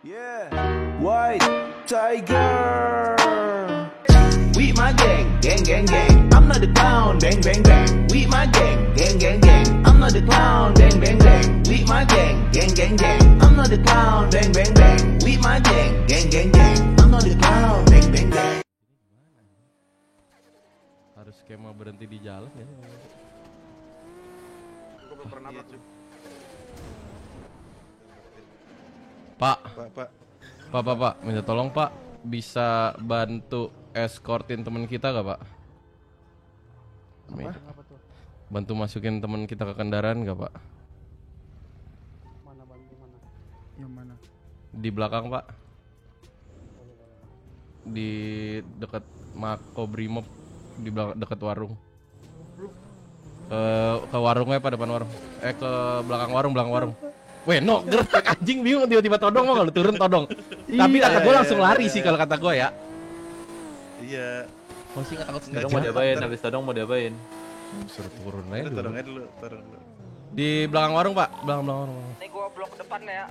Yeah, White Tiger. We my gang, gang, gang, gang. I'm not the clown, bang, bang, bang. We my gang, gang, gang, gang. I'm not the clown, bang, bang, bang. We my gang, gang, gang, gang. I'm not the clown, bang, bang, bang. We my gang, gang, gang, gang. I'm not the clown, bang, bang, bang. Harus skema berhenti di jalan ya. Gue pernah Pak, minta tolong Pak, bisa bantu escortin teman kita gak Pak? Apa tuh? Bantu masukin teman kita ke kendaraan gak Pak? Mana? Yang mana? Di belakang Pak. Di dekat Makobrimob, di dekat warung. Ke warungnya Pak, depan warung. Ke belakang warung. Weh, no, gertek anjing bingung tiba-tiba todong mau lu turun todong. Tapi kata gue langsung lari sih kalau kata gue ya. Iya. Oh sih nggak takut Todong sendiri. mau diapain, habis todong mau diapain? Suruh turun aja dulu. Turun dulu. Di belakang warung Pak, belakang warung. Ini gua blok depan ya.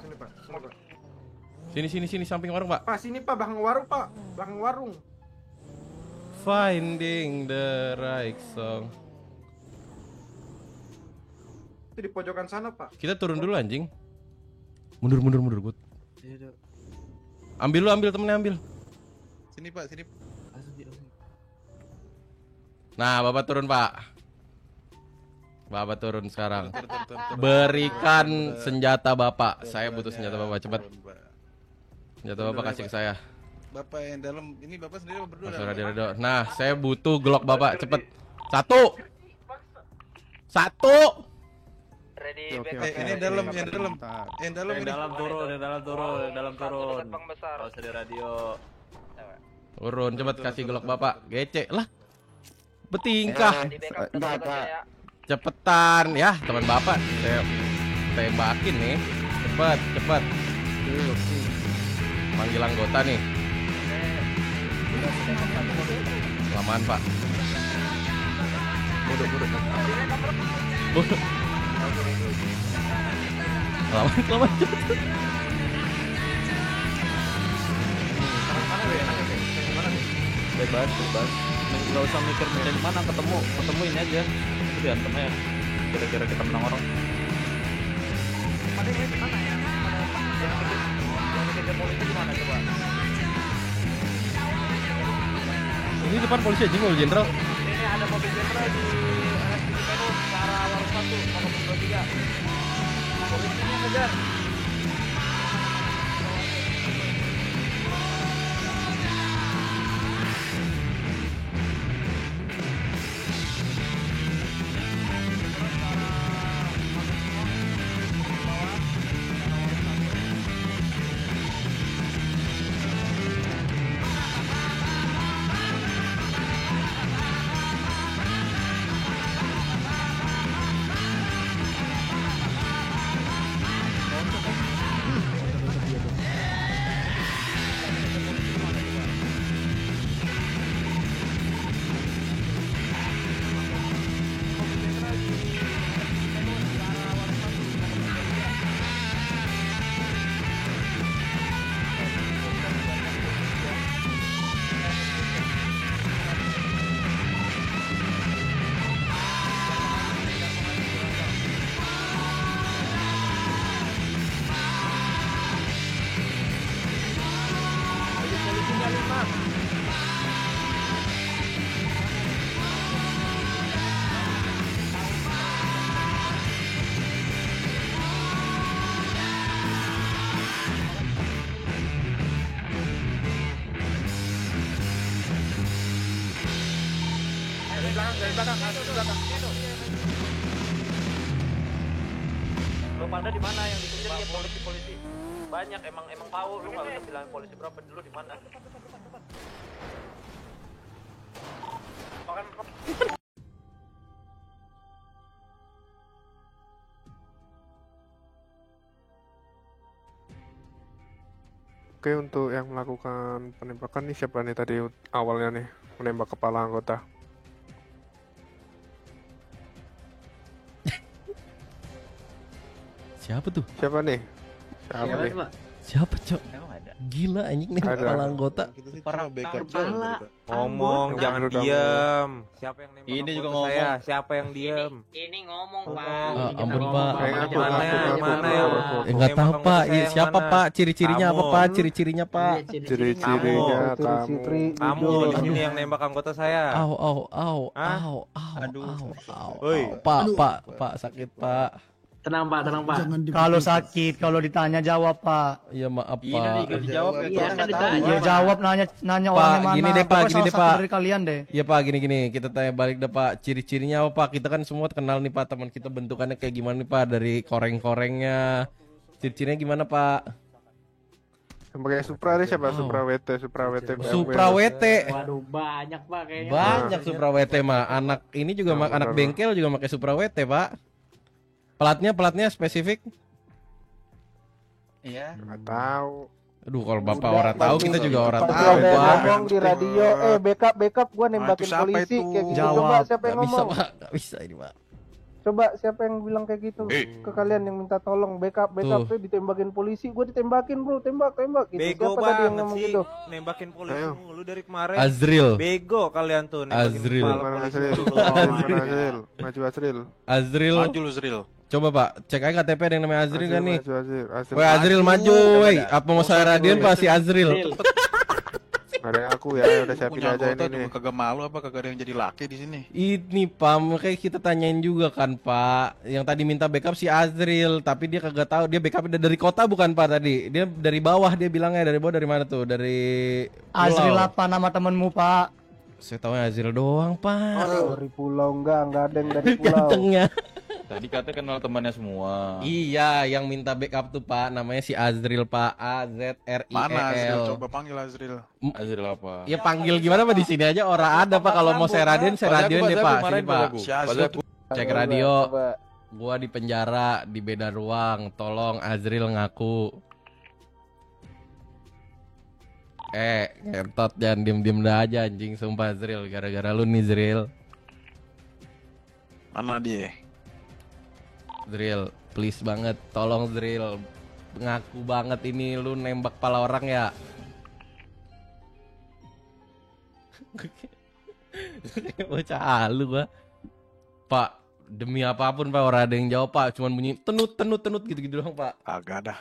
Sini samping warung Pak. Pak, sini Pak, belakang warung Pak. Belakang warung. Finding the right song. Itu di pojokan sana Pak. Kita turun dulu anjing. Mundur Gut. Iya, Ambil temennya ambil. Sini Pak, sini. Nah, Bapak turun Pak. Bapak turun sekarang. Turun. Berikan senjata Bapak. Saya butuh senjata Bapak, cepat. Turun, Pak. Senjata Bapak kasih ke saya. Bapak yang dalam, ini Bapak sendiri apa berdua? Saudara Dedo. Nah, saya butuh Glock Bapak, cepet. Satu. Ready Oke, back. oke. Yang dalam. Yang dalam ini. Dalam turun. Bang besar. Kalau ada radio. Turun, cepet kasih Glock Bapak. Gecek lah. Betingkah. Di backup teman-teman ya. Cepetan ya, teman Bapak. Saya tembakin nih. Cepet. Manggil anggota nih. Lamaan Pak. Bodoh. Lamaan. Bebas. Nggak usah mikir di mana ketemu ini aja. Itu diantem ya. Kira-kira kita menang orang. Ada di mana ya? Yang kejar polisi di mana coba? Ini depan polisi aja mobil jenderal. Ini ada mobil jenderal di RSPD Penuh ke arah warung 1 mau ke 23. Polisinya kejar. Dari belakang. Lu pada di mana yang dikejar ya polisi? Banyak emang tahu lu enggak usah bilang polisi berapa dulu di mana. Oke, untuk yang melakukan penembakan nih siapa nih tadi awalnya nih menembak kepala anggota? Siapa tuh? Siapa nih? Siapa nih? Siapa, Cok? Emang ada. Gila anjing nih Ada. kepala anggota. Kita sih Orang cuma backup kepala. doang. Ngomong, Ambon. jangan Udah, diam. Siapa yang nembak Ini juga anggota ngomong. saya? Siapa yang diam? Ini ngomong, Pak. Ampun, Pak. Mana yang Enggak tahu, nembak Pak. anggota saya Siapa, yang Pak? mana? Ciri-cirinya apa, Kamu. Pak? Ciri-cirinya, Pak. Ciri-cirinya kamu. Kamu di sini yang nembak anggota saya. Au, au, au, Hah? au, au, Aduh. au, Woi. au. Pak, sakit, Pak. Tenang, Pak. Kalau sakit, kalau ditanya jawab, Pak. Iya, maaf, Iya, Pak. nanti dijawab ya. Iya, Orang kan nggak ditanya. tahu. Ya jawab nanya Pak, orangnya mana. gini deh, Pak, Pokoknya gini salah deh, satu Pak. dari kalian deh. Iya, Pak, gini. Kita tanya balik deh, Pak. Ciri-cirinya apa, Pak? Kita kan semua kenal nih, Pak. Teman kita bentukannya kayak gimana nih, Pak? Dari koreng-korengnya. Ciri-cirinya gimana, Pak? Yang pakai Supra deh siapa? Supra WT, Supra WT. BMW. Supra WT. Waduh, banyak, Pak, kayaknya. Banyak Supra WT mah. Anak ini juga Nah, anak bener. bengkel juga pakai Supra WT, Pak. Platnya spesifik. Iya. Nggak tahu. Aduh, kalau Bapak orang tahu, kita juga orang Pak, tahu, udah Pak. ngomong di radio, backup gua nembakin itu siapa polisi itu? kayak gitu. Jawab. Coba siapa yang Gak bisa, ngomong? Pak. Gak bisa ini, Pak. Coba siapa yang bilang kayak gitu ke kalian yang minta tolong backup Tuh. tuh ditembakin polisi. Gua ditembakin, Bro. Tembak gitu. Bego Siapa tadi yang banget ngomong sih. gitu? Nembakin polisi Ayo. mulu dari kemarin. Azril. Bego kalian tuh nembakin Azril. kepala Mana polisi Azril? mulu. Mana Azril? Maju Azril. Azril. Maju lu Zril. Coba, Pak. Cek aja KTP ada yang namanya Azril kan nih. Maju Azril. Azril. Woi, Azril maju, woi. Apa mau saya radian, Pak, si Azril? Ada yang aku ya, udah siapin Punya aja anggota ini nih. juga kagak malu apa kagak ada yang jadi laki di sini. Ini, Pak, makanya kita tanyain juga kan, Pak. Yang tadi minta backup si Azril, tapi dia kagak tahu dia backup dari kota bukan, Pak, tadi. Dia dari bawah, dia bilangnya dari bawah, dari mana tuh? Dari Azril pulau. apa nama temenmu, Pak? Saya tahu Azril doang, Pak. Dari pulau enggak ada yang dari pulau. Gantengnya. Tadi katanya kenal temannya semua. Iya, yang minta backup tuh, Pak, namanya si Azril, Pak. AZRIEL. Mana Azril? Coba panggil Azril. Azril apa? Ya panggil gimana, Pak, di sini aja orang ada, Pak. Kalau mau saya radian deh, Pak. Sini, Pak. Si Azril tuh Cek Coba, radio. coba. Gua di penjara, di beda ruang. Tolong Azril ngaku. Ngentot, jangan diem-diem dah aja anjing, sumpah Azril. Gara-gara lu nih, Zril. mana dia? Zril, please banget, tolong Zril. Ngaku banget ini lu nembak pala orang ya. Bocah halu gua. Pak, demi apapun, Pak, orang ada yang jawab, Pak. Cuman bunyi tenut gitu-gitu doang, Pak. Kagak dah.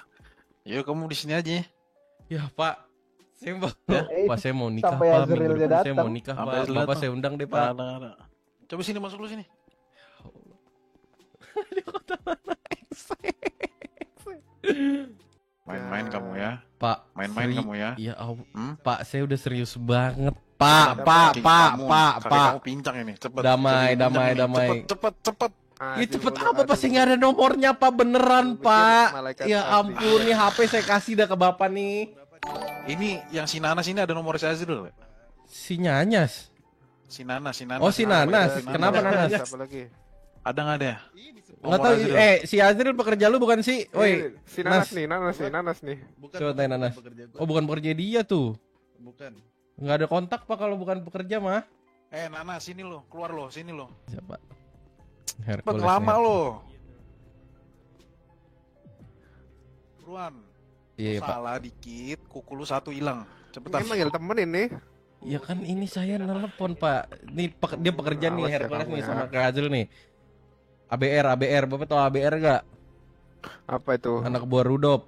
Yuk kamu di sini aja. Ya, Pak. Saya mau, Pak, saya mau nikah, sampai Pak. Azril Minggu dia depan saya datang. mau nikah, Sampai Pak. Azril Bapak datang. saya undang deh, Pak. Ada. Coba sini masuk lu sini. Main-main kamu ya. Pak, Main-main kamu ya. Iya, Hmm? Pak, saya udah serius banget. Pak, Kaki kamu pincang ini. Cepet. Damai, Jadi damai, pincang ini. damai. Cepet. Ya cepet apa, Pak? Saya nggak ada nomornya, Pak. Beneran, Pak. Ya ampun, nih HP saya kasih dah ke Bapak nih. Ini yang si Nanas ini ada nomor si Azril. Si Nyanyas. Si Nanas. Oh, si Nanas. Kenapa Nanas? Siapa lagi? Ada nggak ada? Nggak tahu. Si Azril pekerja lu bukan sih? Woi, Si Nanas nih. coba tanya Nanas. Oh, bukan pekerja dia tuh. Bukan. Nggak ada kontak, Pak, kalau bukan pekerja mah. Nanas sini lo, keluar lo, sini lo. Siapa? Cepet Hercules. lama lo. Buruan. Iya, Pak. Salah dikit, kuku lu satu hilang. Ini Cepetan. manggil temen ini. Ya kan ini saya nelpon, Pak. Ini dia pekerja nih, Awas ya Hercules kamu nih ya. sama Kak Azril nih. ABR. Bapak tahu ABR gak? Apa itu? Anak buah Rudolf.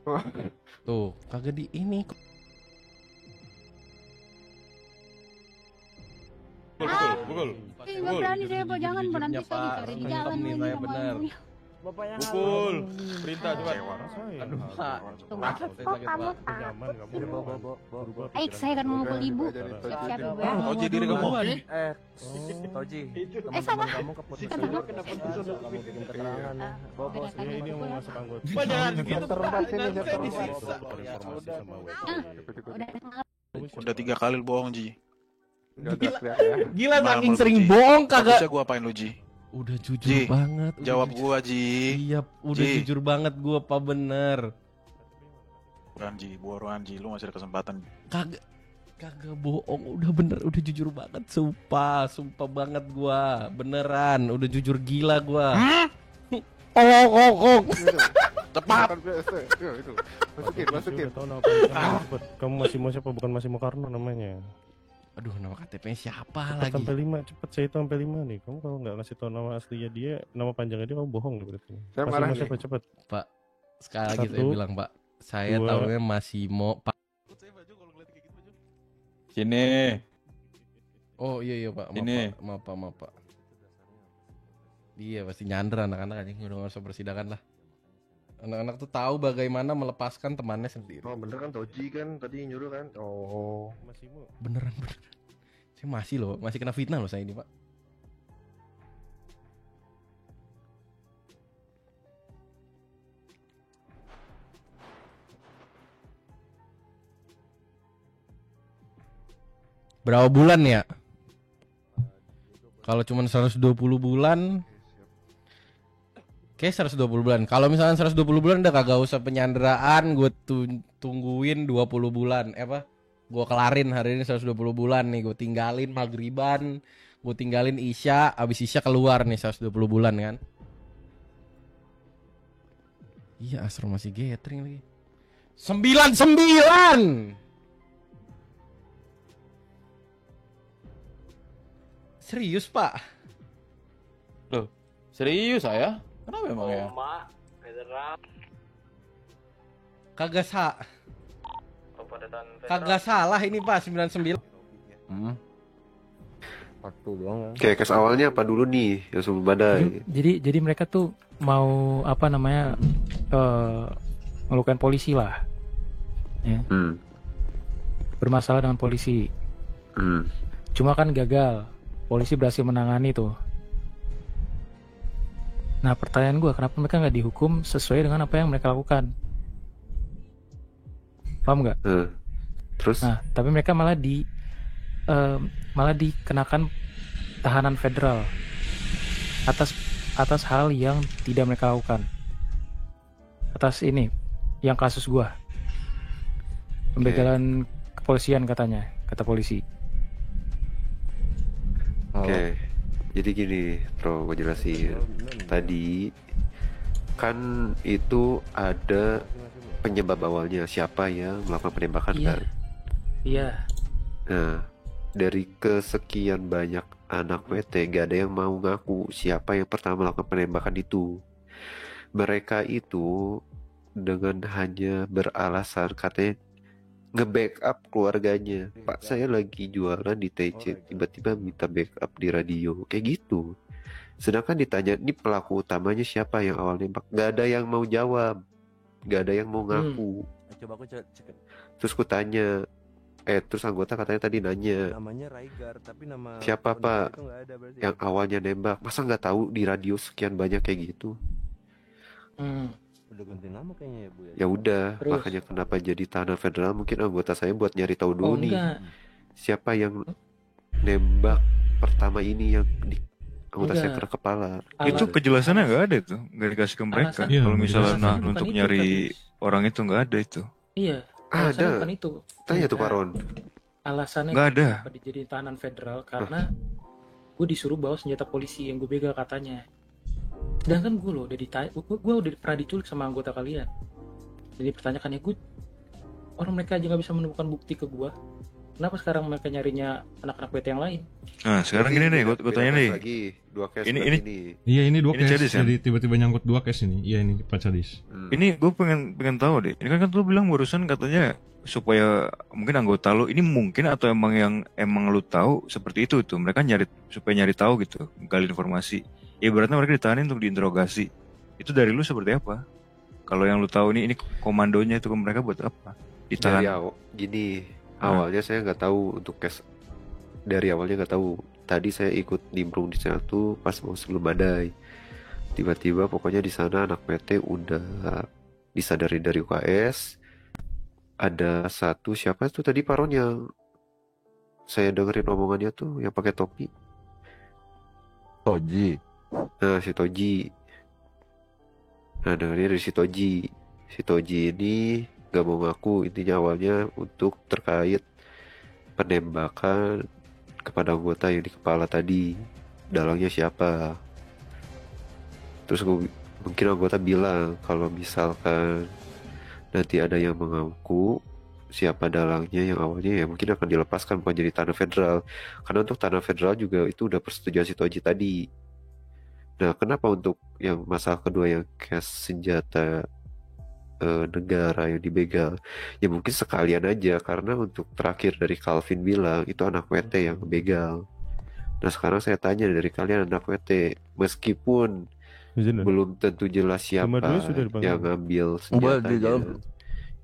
Oh. Tuh, kagak di ini. Pukul. Nggak berani saya, Pak. Jangan, Pak. Nanti saya dicari di jalan nih lagi saya sama benar. ibunya. Pukul. Perintah coba. Aduh, Pak. Pak, kok kamu takut? Aik, saya akan memukul ibu. Siap-siap, Ibu ya. Kau jadi diri kamu. Toji, sama. kamu ke posisi Kenapa? kamu bikin keterangan. Beda Ini mau masuk anggota. Pak, jangan gitu. Terempat sini, siapa terempat? Udah, Udah 3 kali lu bohong, Ji. Udah teriak ya. Gila, Mana saking menurut sering Ji? bohong Bisa kagak. gua apain lu, Ji? Udah jujur Ji, banget. udah Jawab jujur. gua, Ji. Iya, udah Ji. jujur banget gua, Pak, bener. Buruan, Ji. Buruan, Ji. Lu masih ada kesempatan. Kagak bohong, udah bener, udah jujur banget, sumpah banget gua, beneran, udah jujur gila gua. Oh. Gitu. Cepat. Makan BST. Yo, itu. Masukin. Tahu nama penyimpanan cepet. Kamu masih mau siapa? Bukan masih mau Karno namanya. Aduh, nama KTP-nya siapa Cepet lagi? sampai 5, cepet saya itu sampai 5 nih. Kamu kalau nggak ngasih tahu nama aslinya dia, nama panjangnya dia kamu bohong nih berarti. Saya Masih marah mau nih. siapa cepet? Pak, sekali lagi saya 1, bilang, Pak. Saya 2. tahunya Massimo, Pak. Sini. Oh iya Pak. Maaf Pak. Iya pasti nyandra anak-anak aja udah nggak usah persidangan lah. Anak-anak tuh tahu bagaimana melepaskan temannya sendiri. Oh bener kan Toji kan tadi nyuruh kan? Oh. Beneran. Saya masih kena fitnah loh saya ini Pak. Berapa bulan ya? Kalau cuma 120 bulan, kayak 120 bulan. Kalau misalnya 120 bulan udah kagak usah penyanderaan, gue tungguin 20 bulan. Gue kelarin hari ini 120 bulan nih, gue tinggalin maghriban, gue tinggalin isya, abis isya keluar nih 120 bulan kan. Iya, Astro masih gathering lagi. 99. Serius Pak? Loh, serius saya? Kenapa emang ya? Kagak salah ini Pak 99. Waktu doang kan. Kayak kes awalnya apa dulu nih yang sebelum badai? Jadi mereka tuh mau apa namanya melukain polisi lah, ya. Bermasalah dengan polisi. Cuma kan gagal. Polisi berhasil menangani tuh. Nah pertanyaan gue, kenapa mereka nggak dihukum sesuai dengan apa yang mereka lakukan? Paham nggak? Terus? Nah tapi mereka malah dikenakan tahanan federal atas hal yang tidak mereka lakukan. Atas ini, yang kasus gue, pembegalan kepolisian katanya, kata polisi. Oke, jadi gini, Bro, gue jelasin. Tadi kan itu ada penyebab awalnya, siapa yang melakukan penembakan kan? Iya. Nah, dari kesekian banyak anak WT, gak ada yang mau ngaku siapa yang pertama melakukan penembakan itu. Mereka itu dengan hanya beralasan katanya nge-backup keluarganya. Pak saya lagi jualan di TC, tiba-tiba minta backup di radio, kayak gitu. Sedangkan ditanya, ini pelaku utamanya siapa yang awal nembak? Gak ada yang mau jawab, gak ada yang mau ngaku. Coba aku cek. Terus ku tanya, terus anggota katanya tadi nanya, Namanya Raigar, tapi nama siapa Pak itu nggak ada berarti. yang awalnya nembak? Masa nggak tahu di radio sekian banyak kayak gitu? Udah ganti nama kayaknya ya Bu ya. Ya udah, Terus? makanya kenapa jadi tahanan federal? Mungkin anggota saya buat nyari tahu dulu nih, enggak. siapa yang nembak pertama ini yang di anggota saya Enggak. kena kepala. Itu kejelasannya nggak ada itu, nggak dikasih ke mereka. Alasan- Kalau misalnya alasannya bukan untuk itu, nyari Kadis. orang itu nggak ada itu. Iya. Ada. Alasannya bukan itu. Tanya tuh Pak Ron. Alasannya Nggak ada. kenapa dijadiin tahanan federal karena gue disuruh bawa senjata polisi yang gue begal katanya. Sedangkan gue loh udah ditanya, gue udah pernah diculik sama anggota kalian. Jadi pertanyaannya gue, orang mereka aja nggak bisa menemukan bukti ke gue. Kenapa sekarang mereka nyarinya anak-anak PT yang lain? Nah sekarang gini nih, gue tanya nih. Lagi, dua case Ini- berarti ini- Iya ini dua Ini case, Cadis, kan? jadi tiba-tiba nyangkut dua case ini. Iya ini Pak Cadis. Ini gue pengen tahu deh. Ini kan lu bilang barusan katanya supaya mungkin anggota lu ini mungkin atau emang lu tahu seperti itu tuh. Mereka supaya nyari tahu gitu, gali informasi. Ya berarti mereka ditahanin untuk diinterogasi. Itu dari lu seperti apa? Kalau yang lu tahu ini komandonya itu mereka buat apa? Ditahan. Dari gini, awalnya saya nggak tahu untuk case. Dari awalnya nggak tahu. Tadi saya ikut nimbrung di sana tuh pas mau sebelum badai. Tiba-tiba pokoknya di sana anak PT udah disadari dari UKS. Ada satu siapa tuh tadi Pak Ron yang saya dengerin omongannya tuh yang pakai topi. Toji. Nah si Toji. Nah dengerin dari si Toji. Si Toji ini gak mau ngaku, intinya awalnya untuk terkait penembakan kepada anggota yang di kepala tadi. Dalangnya siapa? Terus mungkin anggota bilang kalau misalkan nanti ada yang mengaku siapa dalangnya yang awalnya ya mungkin akan dilepaskan bukan jadi tanah federal, karena untuk tanah federal juga itu udah persetujuan si Toji tadi. Nah kenapa untuk yang masalah kedua yang cash senjata negara yang dibegal, ya mungkin sekalian aja, karena untuk terakhir dari Calvin bilang itu anak WT yang begal. Nah sekarang saya tanya dari kalian anak WT, meskipun belum tentu jelas siapa yang ngambil senjatanya,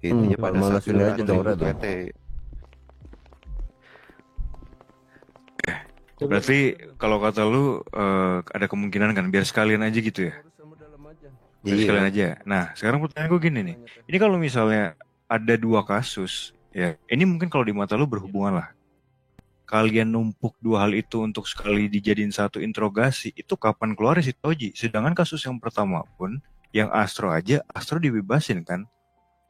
intinya pada saat itu WT. Berarti kalau kata lu ada kemungkinan kan biar sekalian aja gitu ya? Biar sekalian aja. Nah sekarang pertanyaan gue gini nih, ini kalau misalnya ada 2 kasus ya, ini mungkin kalau di mata lu berhubungan lah. Kalian numpuk 2 hal itu untuk sekali dijadiin satu interogasi, itu kapan keluar si Toji? Sedangkan kasus yang pertama pun, yang Astro aja, Astro dibebasin kan?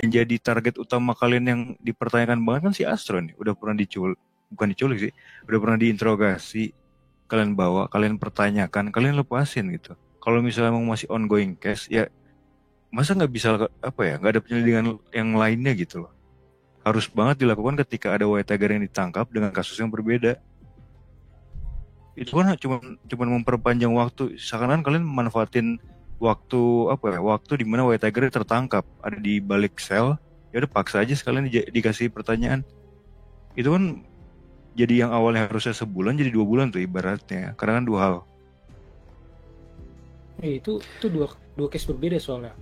Yang jadi target utama kalian yang dipertanyakan banget kan si Astro nih, udah pernah bukan diculik sih, udah pernah diinterogasi, kalian bawa, kalian pertanyakan, kalian lepasin gitu. Kalau misalnya emang masih ongoing case, ya masa nggak bisa nggak ada penyelidikan yang lainnya gitu loh. Harus banget dilakukan ketika ada White Tiger yang ditangkap dengan kasus yang berbeda. Itu kan cuma memperpanjang waktu. Seakan-akan kalian memanfaatin waktu di mana White Tiger tertangkap, ada di balik sel, ya udah paksa aja sekalian dikasih pertanyaan. Itu kan jadi yang awalnya harusnya sebulan jadi 2 bulan tuh ibaratnya, karena kan 2 hal. Itu dua case berbeda soalnya.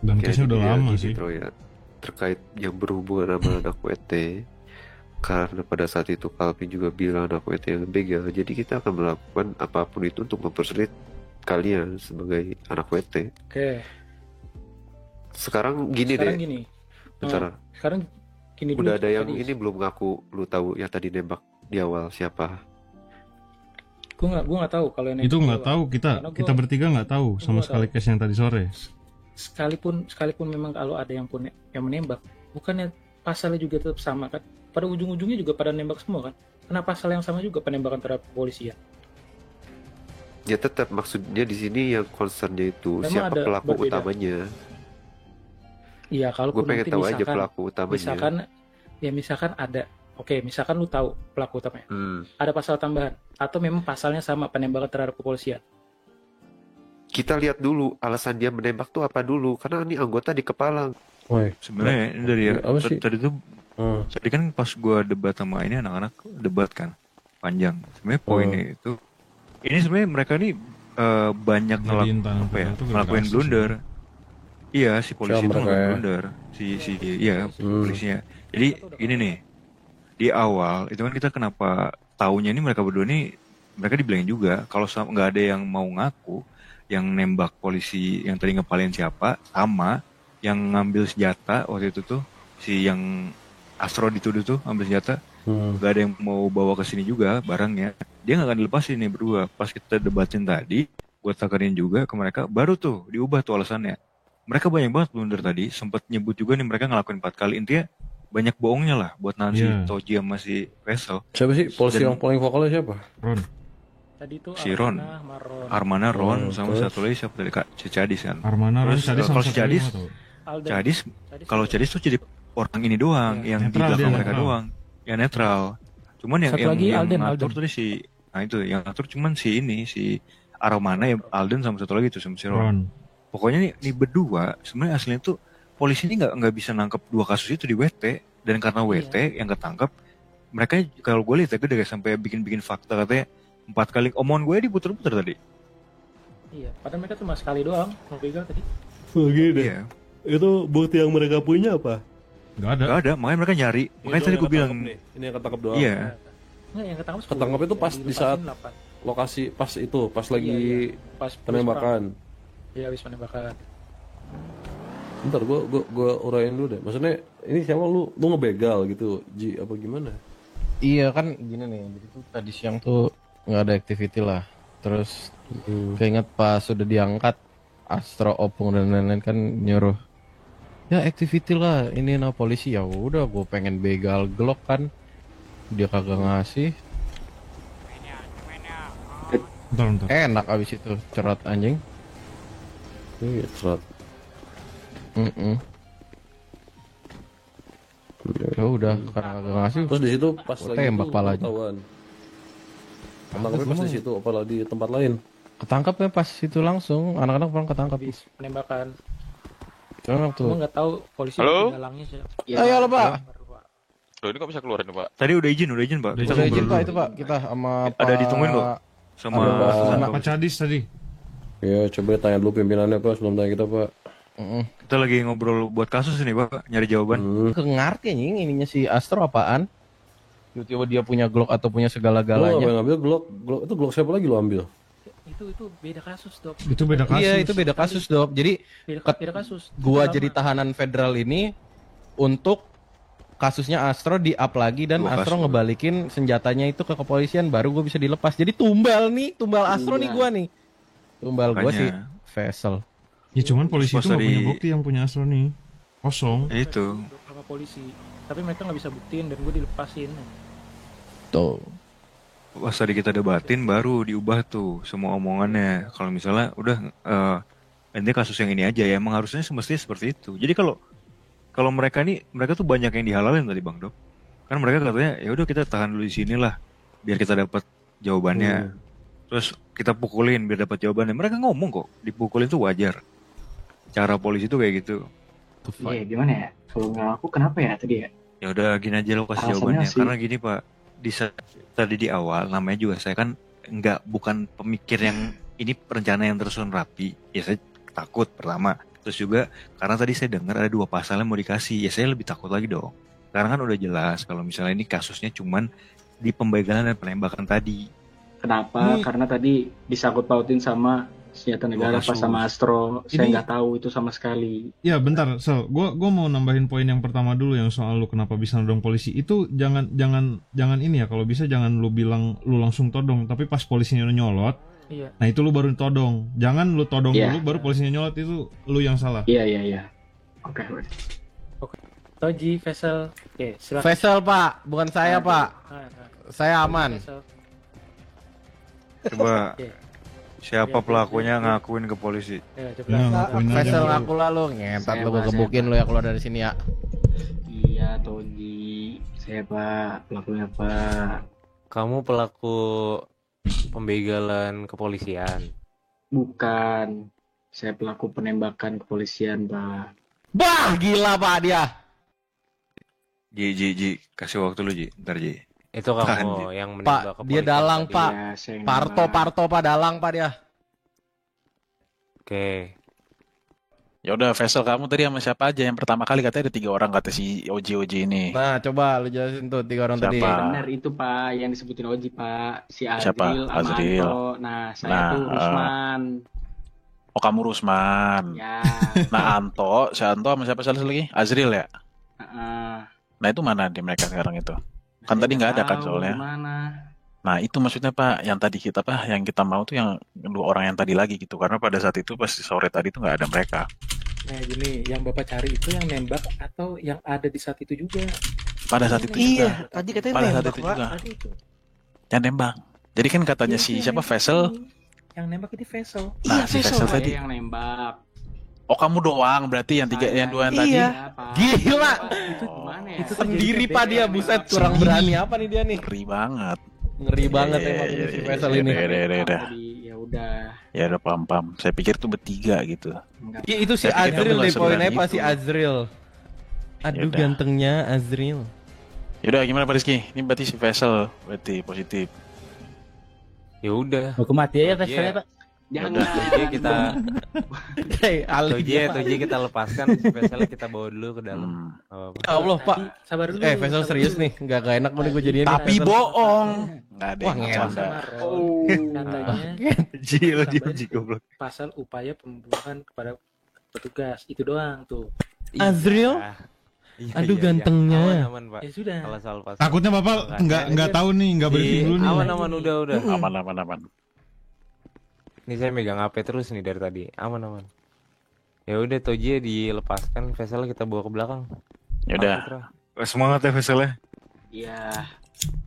Dan case-nya udah lama sih. Bro, ya. Terkait yang berhubungan sama anak WT, karena pada saat itu Calvin juga bilang anak WT yang begal, jadi kita akan melakukan apapun itu untuk mempersulit kalian sebagai anak WT. Oke. Sekarang gini. Bentar. Sekarang gini udah dulu, ada yang tadi. ini belum ngaku, lu tahu yang tadi nembak di awal siapa? Gue nggak tahu kalau yang itu nggak tahu, kita bertiga nggak tahu sama sekali case yang tadi sore. Sekalipun memang kalau ada yang menembak, bukannya pasalnya juga tetap sama kan? Pada ujung-ujungnya juga pada nembak semua kan? Kenapa pasal yang sama juga penembakan terhadap kepolisian? Ya tetap maksudnya di sini yang concernnya itu memang siapa pelaku utamanya. Iya, kalau gue pengen tahu aja pelaku utamanya. Misalkan ada, misalkan lu tahu pelaku utamanya, ada pasal tambahan, atau memang pasalnya sama penembakan terhadap kepolisian. Kita lihat dulu alasan dia menembak tuh apa dulu, karena ini anggota di kepala. Sebenarnya ini dari tadi tuh, tadi kan pas gue debat sama ini anak-anak debat kan panjang. Sebenarnya poinnya itu, ini sebenarnya mereka nih banyak ngelakuin blunder. Iya, si polisi itu ngelakuin blunder, polisinya. Jadi ini nih, di awal itu kan kita kenapa taunya ini mereka berdua nih, mereka dibilangin juga kalau nggak ada yang mau ngaku yang nembak polisi yang tadi ngepalin siapa, sama yang ngambil senjata waktu itu tuh si yang Astro dituduh tuh ambil senjata, nggak ada yang mau bawa ke sini juga barangnya, dia nggak akan dilepasin nih berdua. Pas kita debatin tadi, gue takarin juga ke mereka, baru tuh diubah tuh alasannya. Mereka banyak banget blunder tadi, sempat nyebut juga nih mereka ngelakuin 4 kali, intinya banyak bohongnya lah buat nanti Toji sama si Vessel. Siapa sih polisi yang paling vokalnya siapa? Ron. Tadi tuh si Ron, Armana, Ron, sama satu lagi siapa tadi Kak Cadis kan. Armana, Ron, Cadis sama satu lagi. Cadis, kalau Cadis tuh jadi orang ini doang, yang di belakang mereka doang, yang netral. Cuman yang ngatur tuh si, nah itu yang ngatur cuman si ini, si Armana, ya Alden sama satu lagi tuh sama si Ron. Pokoknya nih berdua sebenarnya aslinya tuh polisi ini nggak bisa nangkep 2 kasus itu di WT, dan karena WT yang ketangkep, mereka kalau gue lihat ya sampai bikin fakta katanya 4 kali omongan gue diputer-puter tadi. Iya, padahal mereka cuma sekali doang begal tadi. Gini. Iya. Itu bukti yang mereka punya apa? Gak ada, makanya mereka nyari. Makanya tadi gue bilang ini yang ketangkep doang. Iya. Nggak, yang ketangkep itu pas di saat lokasi pas lagi penembakan. Iya, habis penembakan. Bentar, gue uraiin dulu deh. Maksudnya ini siapa lu ngebegal gitu, Ji, apa gimana? Iya kan gini nih, jadi tuh tadi siang tuh nggak ada activity lah. Terus keinget pas sudah diangkat Astro, Opung dan lain-lain kan nyuruh ya activity lah ini polisi. Ya udah, gue pengen begal Glock kan, dia kagak ngasih. Bentar. Enak abis itu cerot anjing. Iya, cerot. Ya udah karena gak ngasih. Terus di situ pas lagi tembak itu palanya. ketahuan. Ketangkapnya pas di situ apalagi di tempat lain. Ketangkapnya pas itu langsung, anak-anak orang ketangkap. Penembakan. Enak tuh. Gua nggak tahu polisi Halo? di dalangnya siapa. Ayo lo Pak. Loh ini kok bisa keluar ini Pak? Tadi udah izin Pak. Udah izin Pak itu Pak, kita sama Ada ditungguin kok. Sama Pak Cadis tadi. Ya, coba tanya dulu pimpinannya Pak sebelum tanya kita Pak. Kita lagi ngobrol buat kasus ini Pak, nyari jawaban. Ngerti anjing ininya si Astro apaan? Tiba-tiba dia punya Glock atau punya Lo segala-galanya. apa yang ngambil Glock? Itu Glock siapa lagi lo ambil? Itu beda kasus, Dok. Itu beda kasus. Iya, itu beda kasus, Dok. Jadi Beda kasus. gua jadi tahanan federal ini untuk kasusnya Astro di-up lagi dan Dua Astro kasus. ngebalikin senjatanya itu ke kepolisian baru gue bisa dilepas. Jadi tumbal Astro nih gua nih. Tumbal gua Makanya. sih Vessel. Ya cuman polisi Pas itu nggak punya dari- bukti yang punya Astro nih. Kosong. Itu. Sama polisi. Tapi mereka nggak bisa buktiin dan gue dilepasin. Tuh. Pas tadi kita debatin baru diubah tuh semua omongannya. Kalau misalnya udah ini kasus yang ini aja ya, emang harusnya semestinya seperti itu. Jadi kalau mereka tuh banyak yang dihalalin tadi Bang Dok. Kan mereka katanya ya udah kita tahan dulu di sini lah biar kita dapat jawabannya. Terus kita pukulin biar dapat jawabannya. Mereka ngomong kok, dipukulin tuh wajar. Cara polisi tuh kayak gitu. Iya, gimana ya? Kalau nggak aku kenapa ya tadi ya? Ya udah gini aja lo kasih Alasannya jawabannya. sih- Karena gini Pak, tadi di awal namanya juga saya kan bukan pemikir yang ini perencana yang tersusun rapi. Ya saya takut pertama. Terus juga karena tadi saya dengar ada 2 pasal yang mau dikasih. Ya saya lebih takut lagi dong. Karena kan udah jelas kalau misalnya ini kasusnya cuman di pembegalan dan penembakan tadi. Kenapa? Karena tadi disangkut pautin sama senjata negara Dua pas kasus. sama Astro. Saya Ini- nggak tahu itu sama sekali. Ya bentar, gua mau nambahin poin yang pertama dulu yang soal lu kenapa bisa nodong polisi. Itu jangan ini ya, kalau bisa jangan lu bilang lu langsung todong, tapi pas polisinya nyolot, Iya. nah itu lu baru todong. Jangan lu todong Iya. dulu baru polisinya nyolot, itu lu yang salah. Iya. Oke. Toji, Vessel. Oke, silakan. Vessel Pak, bukan saya Pak. Ah. Saya aman. Vessel. Coba Oke. siapa Ya, pelakunya ya. ngakuin ke polisi. Ya, coba. Ya, ngakuin aja. Vessel ngaku lah lu, ngentat Saya lu gue Pak, gebukin saya lu ya keluar dari sini ya. Iya, Toji. Saya Pak, pelakunya Pak. Kamu pelaku pembegalan kepolisian. Bukan. Saya pelaku penembakan kepolisian, Pak. Bah, gila Pak dia. Ji, kasih waktu lu Ji, ntar Ji. Itu Tahan, kamu Ji. yang menembak Pak, dia kepolisian dalang tadi. Pak. Ya, saya yang Parto Pak dalang Pak dia. Oke. Ya udah Vessel, kamu tadi sama siapa aja? Yang pertama kali katanya ada 3 orang kata si Oji ini. Nah, coba lu jelasin tuh 3 orang tadi. Siapa? benar itu Pak yang disebutin Oji Pak, si Siapa? Azril sama Azril. Anto. Nah, saya Nah, tuh Rusman. Oh kamu Rusman. Ya. Nah Anto, si Anto sama siapa satu lagi? Azril ya? Heeh. Nah itu mana di mereka sekarang itu? Kan tadi nggak ada kan soalnya. Gimana? Nah itu maksudnya Pak, yang tadi yang kita mau tuh yang 2 orang yang tadi lagi gitu. Karena pada saat itu pas sore tadi tuh nggak ada mereka. Nah, gini, yang Bapak cari itu yang nembak atau yang ada di saat itu juga? Pada saat itu Iya, juga. tadi katanya Pada saat nembak, itu Pak. juga. Tadi itu. Yang nembak. Jadi kan katanya Iya, si yang siapa nembak Vessel. Yang nembak ini Vessel. Nah, si Vessel Saya tadi. yang nembak. Oh kamu doang berarti yang 3 yang 2 yang tadi. Iya, Pak. Gila. Itu gimana ya? Itu sendiri Pak dia, buset kurang berani apa nih dia nih? Ngeri banget. Ngeri banget Iya, emang iya, ini si iya, Vessel iya, ini. iya, iya, iya. Tadi ya udah. Ya udah paham. Saya pikir tuh bertiga gitu. Ya, itu si Saya pikir Azril kamu deh nggak poinnya seberani Pak si itu. Azril. Aduh Yaudah. gantengnya Azril. Yaudah gimana Pak Rizky? Ini berarti si Vessel berarti positif. Ya udah. Hukum mati ya Vessel ya, Pak. Jangan. Toji kita Hei, Ali. Toji kita lepaskan, Vesselnya kita bawa dulu ke dalam. Oh, Ya Allah Pak. Sabar dulu. Vessel serius nih, nggak enak mau nih gue jadiin. Tapi Vessel. bohong. Nggak ada Wah, yang ngelan. bercanda. Katanya Ji, lo diem Ji, goblok. pasal upaya pembunuhan kepada petugas itu doang tuh. Azril? Iya, Aduh iya, iya. gantengnya. Aman, Pak. Ya sudah. Kalau soal pasal. Takutnya Bapak nggak tahu nih, nggak briefing dulu nih. Aman, udah. Aman. Ini saya megang HP terus nih dari tadi. Aman. Ya udah Toji dilepaskan, Vessel kita bawa ke belakang. Ya udah. Semangat ya Vesselnya. Iya.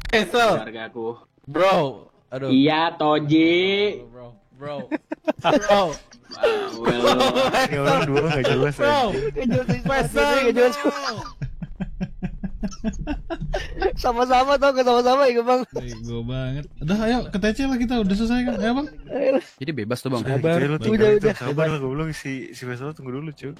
Vessel, Keluarga aku. bro, Aduh. Iya, Toji. Bro. Ini orang dua nggak jelas. Sama-sama tau, sama-sama ya bang. Bego banget. Udah ayo ke TC lah, kita udah selesai kan? Ayo bang. Jadi bebas tuh bang. Sabar lah, gue belum si Vesel tunggu dulu cuy.